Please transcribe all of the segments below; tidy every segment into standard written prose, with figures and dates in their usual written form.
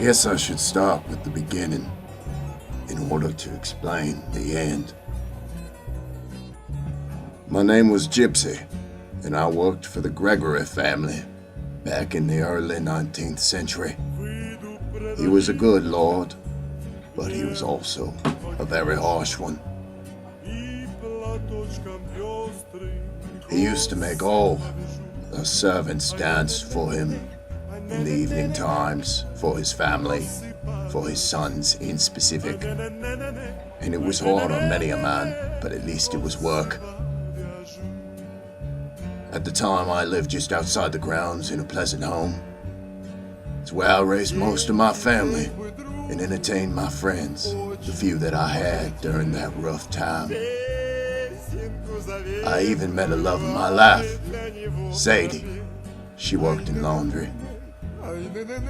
guess I should start with the beginning in order to explain the end. My name was Gypsy, and I worked for the Gregory family back in the early 19th century. He was a good lord, but he was also a very harsh one. He used to make all the servants dance for him in the evening times, for his family, for his sons in specific. And it was hard on many a man, but at least it was work. At the time, I lived just outside the grounds in a pleasant home. It's where I raised most of my family and entertained my friends, the few that I had during that rough time. I even met a love of my life, Sadie. She worked in laundry.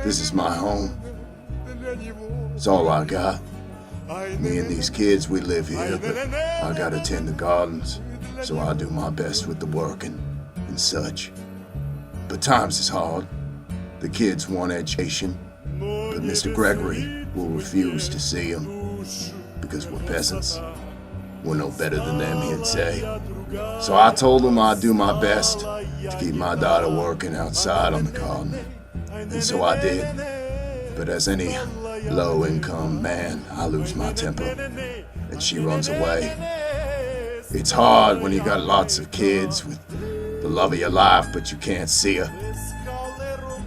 This is my home. It's all I got. Me and these kids, we live here, but I gotta tend the gardens, so I do my best with the working and such. But times is hard. The kids want education, but Mr. Gregory will refuse to see them because we're peasants. We're no better than them, he'd say. So I told him I'd do my best to keep my daughter working outside on the garden. And so I did. But as any low-income man, I lose my temper, and she runs away. It's hard when you got lots of kids with the love of your life, but you can't see her.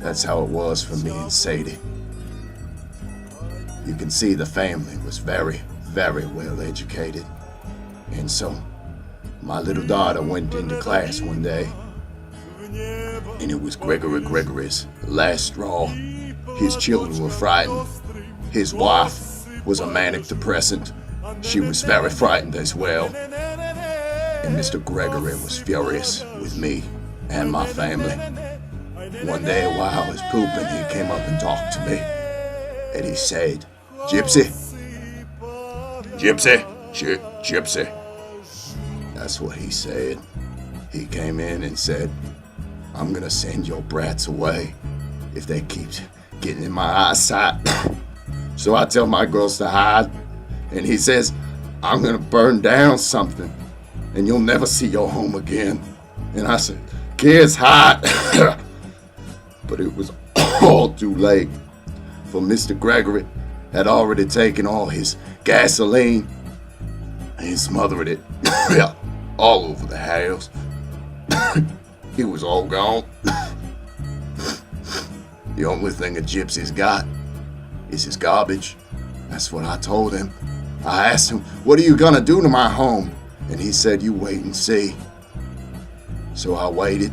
That's how it was for me and Sadie. You can see the family was very, very well educated. And so, my little daughter went into class one day, and it was Gregory's last straw. His children were frightened. His wife was a manic depressant. She was very frightened as well. And Mr. Gregory was furious with me and my family. One day while I was pooping, he came up and talked to me. And he said, Gypsy. Gypsy. That's what he said. He came in and said, I'm gonna send your brats away if they keep getting in my eyesight. So I tell my girls to hide, and he says, I'm gonna burn down something, and you'll never see your home again. And I said, kids, hide. But it was all too late, for Mr. Gregory had already taken all his gasoline and smothered it all over the house. It was all gone. The only thing a gypsy's got is his garbage. That's what I told him. I asked him, what are you gonna do to my home? And he said, you wait and see. So I waited.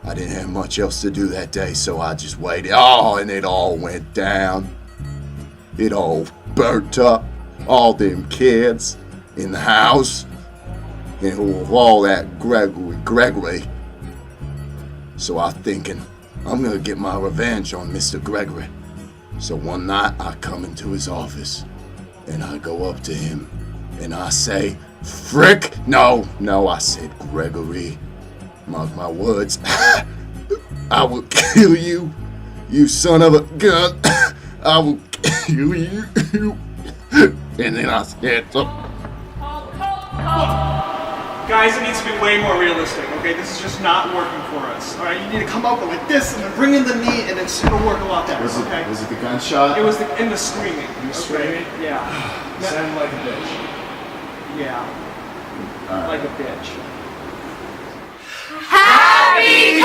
I didn't have much else to do that day, so I just waited. Oh, and it all went down. It all burnt up. All them kids in the house. And all that Gregory. So I'm thinking, I'm gonna get my revenge on Mr. Gregory. So one night I come into his office and I go up to him and I say, Frick! No, I said, Gregory, mark my words, I will kill you, you son of a gun. I will kill you. And then I said, Guys, it needs to be way more realistic, okay? This is just not working for us, all right? You need to come up with like this and then bring in the knee and it'll work a lot better, okay? Was it the gunshot? It was in the screaming. You screaming? Yeah. Sounded like a bitch. Yeah. Right. Like a bitch. Happy